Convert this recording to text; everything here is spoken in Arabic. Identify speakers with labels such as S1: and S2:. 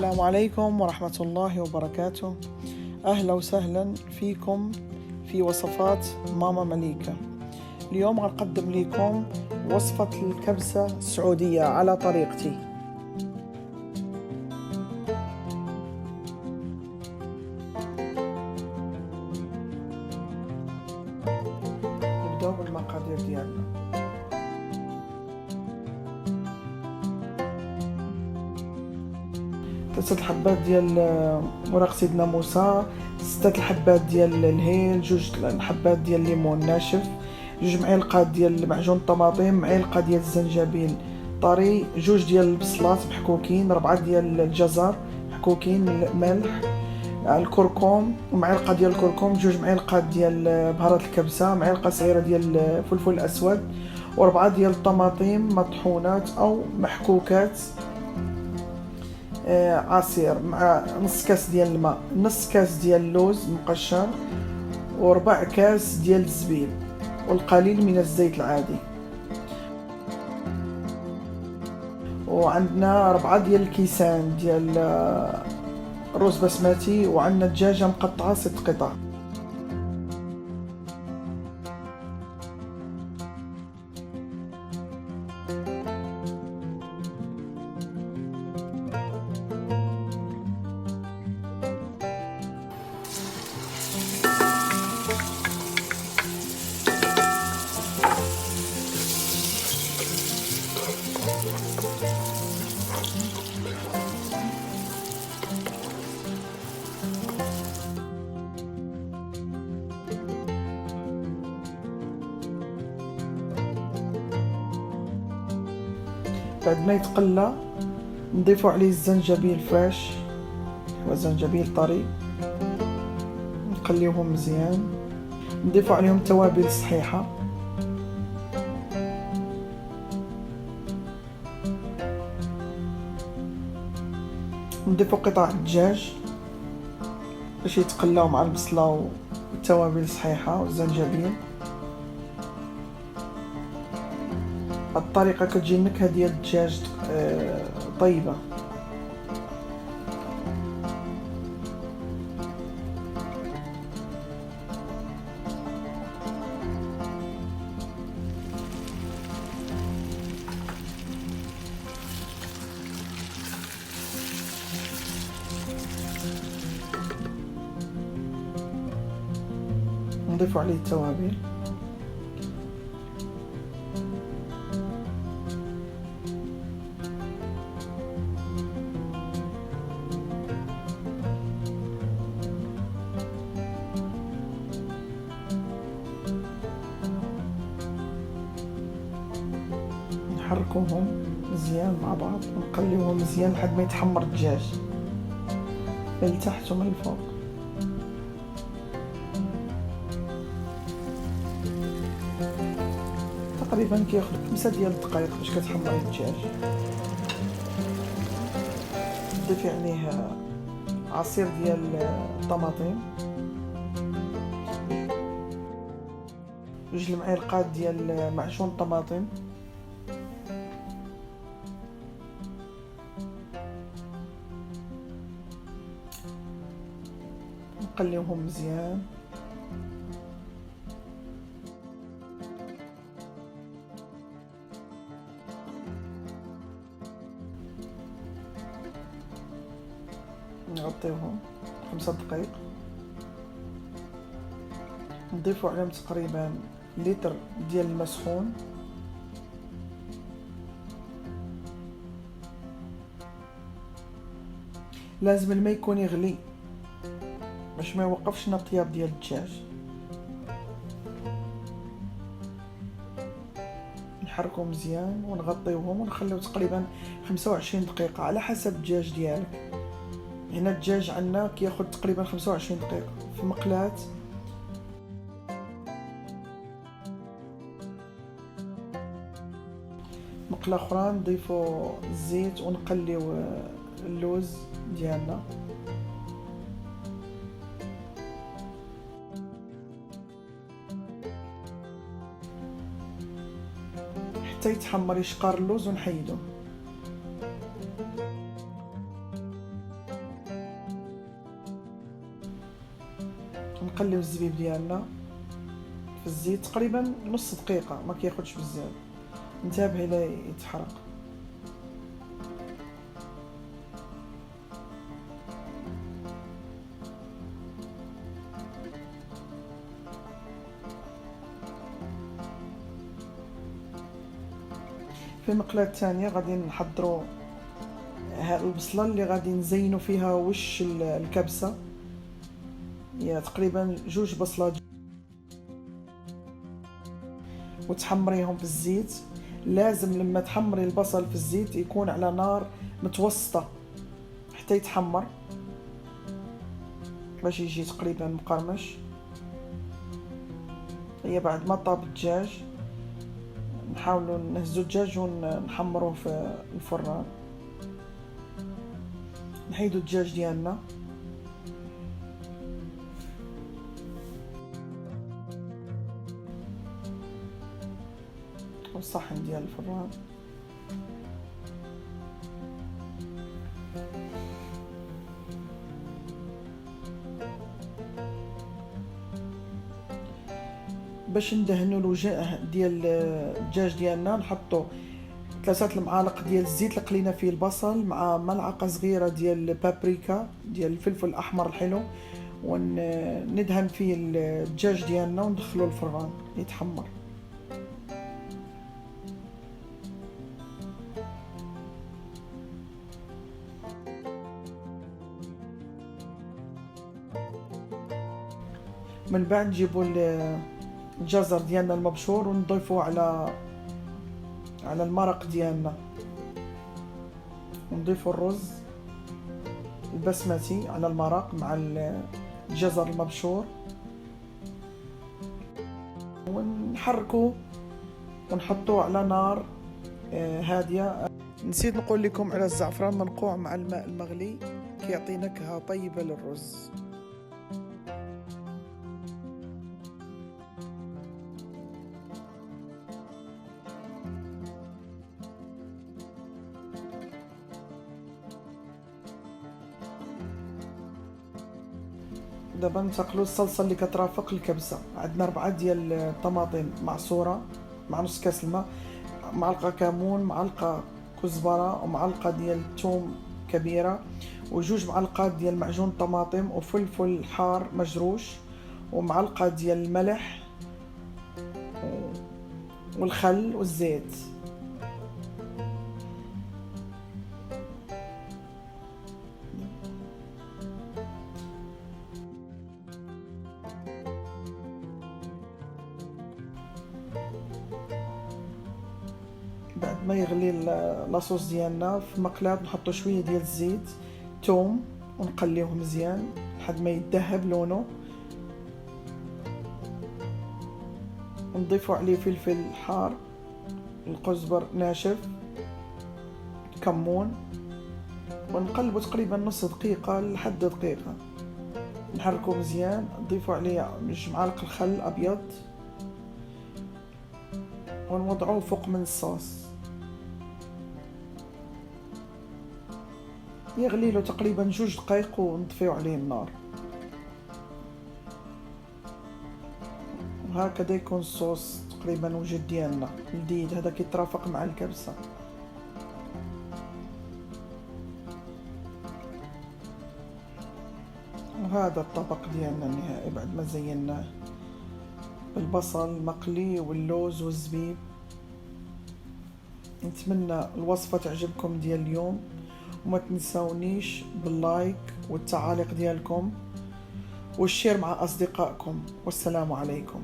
S1: السلام عليكم ورحمة الله وبركاته. أهلا وسهلا فيكم في وصفات ماما مليكة. اليوم غنقدم لكم وصفة الكبسة السعودية على طريقتي. نبداو بالمقادير ديالنا. ثلاثة الحبات ديال ورق سيدنا موسى، 6 الحبات ديال الهيل، 2 الحبات ديال الليمون ناشف، 2 معالق ديال معجون الطماطم، معلقه ديال الزنجبيل طري، 2 ديال البصلات محكوكين، 4 ديال الجزر محكوكين، ملح، الكركم، معلقه ديال الكركم، 2 معالق ديال بهارات الكبسه، معلقه صغيره ديال الفلفل الاسود، و4 ديال الطماطم مطحونات او محكوكات عصير، مع نص كاس ديال الماء، نص كاس ديال اللوز مقشر، وربع كاس ديال الزبيب، والقليل من الزيت العادي. وعندنا 4 ديال الكيسان ديال الرز بسمتي، وعندنا دجاجه مقطعه 6 قطع. بعد ما يتقلى نضيفو عليه الزنجبيل فريش وزنجبيل طري، نقليوهم مزيان، نضيفو عليهم توابل صحيحه، نضيفو قطع الدجاج باش يتقلاو مع البصله والتوابل الصحيحه والزنجبيل. الطريقه كتجي النكهه ديال الدجاج طيبه. نضيف عليه التوابل، نحركوهم مزيان مع بعض، ونقليوهم مزيان لحد ما يتحمر الدجاج من التحت ومن الفوق. تقريبا كياخد 5 ديال الدقائق باش كتحمري الدجاج. تضيفي عليه عصير ديال الطماطم، 2 المعالق ديال معجون الطماطم، نقليوهم مزيان. نغطيوهم 5 دقائق، نضيفو عليهم تقريبا لتر ديال الماء سخون، لازم الماء يكون يغلي باش ما يوقفش الطياب ديال الدجاج. نحركو مزيان ونغطيوهم ونخليو تقريبا 25 دقيقه على حسب الدجاج ديالك. هنا الدجاج عندنا كياخد تقريبا 25 دقيقه في مقلاة. مقله اخرى نضيفو الزيت ونقليو اللوز ديالنا، حتى يتحمر يشقر اللوز ونحيدو. نقليو الزبيب ديالنا في الزيت تقريبا نص دقيقه، ما كياخدش بزاف، نتابعي لا يتحرق. في مقلاة ثانيه غادي نحضروا هاد البصله اللي غادي نزينوا فيها وش الكبسه، هي تقريبا 2 بصلات، وتحمريهم في الزيت. لازم لما تحمري البصل في الزيت يكون على نار متوسطه حتى يتحمر باش يجي تقريبا مقرمش. هي بعد ما طاب الدجاج نحاولوا نهزو الدجاج ونحمروه في الفران. نحيدو الدجاج ديالنا والصحن ديال الفران. باش ندهنوا الوجه ديال الدجاج ديالنا نحطوا 3 المعالق ديال الزيت اللي قلينا فيه البصل مع ملعقه صغيره ديال البابريكا ديال الفلفل الاحمر الحلو، وندهن فيه الدجاج ديالنا وندخلوه الفران يتحمر. من بعد نجيبوا الجزر ديالنا المبشور ونضيفوه على المرق ديالنا، ونضيفوا الرز البسمتي على المرق مع الجزر المبشور، ونحركوه ونحطوه على نار هاديه. نسيت نقول لكم على الزعفران منقوع مع الماء المغلي كيعطي نكهه طيبه للرز. دابا ننتقلوا للصلصه اللي كترافق الكبسه. عندنا 4 ديال الطماطم معصوره مع نص كاس الماء، معلقه كمون، معلقه كزبره، ومعلقه ديال الثوم كبيره، و2 معلقات ديال معجون الطماطم، وفلفل حار مجروش، ومعلقه ديال الملح والخل والزيت. بعد ما يغلي لاصوص ديالنا في مقلاة نحطو شويه ديال الزيت، ثوم، ونقليوه مزيان لحد ما يتذهب لونه، ونضيفو عليه فلفل حار، القزبر ناشف، كمون، ونقلبو تقريبا نص دقيقه لحد دقيقه. نحركو مزيان، نضيفو عليه 2 معالق الخل ابيض، ونوضعوه فوق من الصوص. يغلي له تقريبا 2 دقائق ونطفيو عليه النار. وهكذا يكون الصوص تقريبا وجد ديالنا لذيذ، هذا كيترافق مع الكبسه. وهذا الطبق ديالنا النهائي بعد ما زيناه بالبصل المقلي واللوز والزبيب. نتمنى الوصفه تعجبكم ديال اليوم، وما تنسونيش باللايك والتعاليق ديالكم والشير مع اصدقائكم، والسلام عليكم.